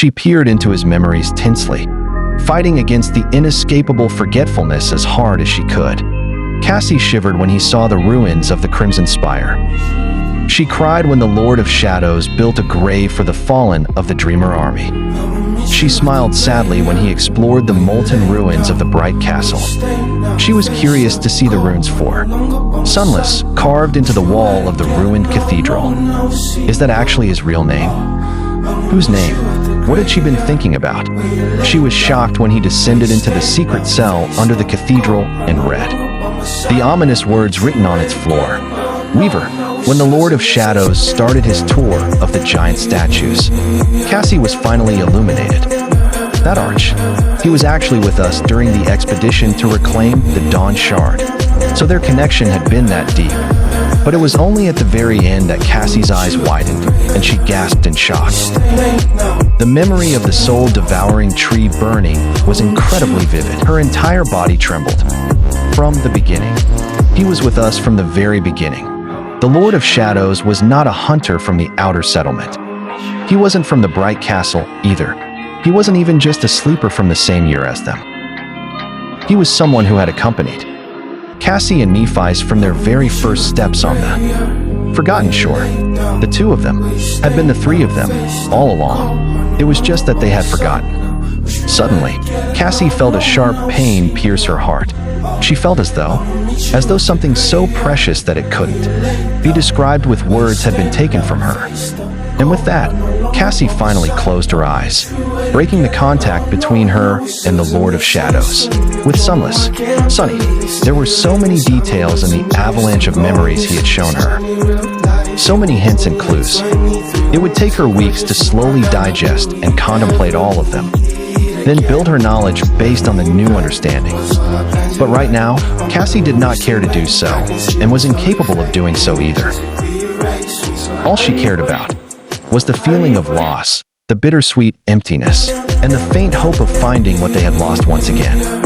She peered into his memories tensely, fighting against the inescapable forgetfulness as hard as she could. Cassie shivered when he saw the ruins of the Crimson Spire. She cried when the Lord of Shadows built a grave for the fallen of the Dreamer army. She smiled sadly when he explored the molten ruins of the Bright Castle. She was curious to see the runes for Sunless carved into the wall of the ruined cathedral. Is that actually his real name? Whose name? What had she been thinking about? She was shocked when he descended into the secret cell under the cathedral and read the ominous words written on its floor. Weaver, when the Lord of Shadows started his tour of the giant statues, Cassie was finally illuminated. That arch. He was actually with us during the expedition to reclaim the Dawn Shard, so their connection had been that deep. But it was only at the very end that Cassie's eyes widened, and she gasped in shock. The memory of the soul-devouring tree burning was incredibly vivid. Her entire body trembled. From the beginning. He was with us from the very beginning. The Lord of Shadows was not a hunter from the outer settlement. He wasn't from the Bright Castle either. He wasn't even just a sleeper from the same year as them. He was someone who had accompanied Cassie and Nephis from their very first steps on the Forgotten Shore. The two of them had been the three of them all along. It was just that they had forgotten. Suddenly, Cassie felt a sharp pain pierce her heart. She felt as though something so precious that it couldn't be described with words had been taken from her. And with that, Cassie finally closed her eyes, breaking the contact between her and the Lord of Shadows. With Sunless, Sunny, there were so many details in the avalanche of memories he had shown her. So many hints and clues. It would take her weeks to slowly digest and contemplate all of them, then build her knowledge based on the new understanding. But right now, Cassie did not care to do so, and was incapable of doing so either. All she cared about was the feeling of loss, the bittersweet emptiness, and the faint hope of finding what they had lost once again.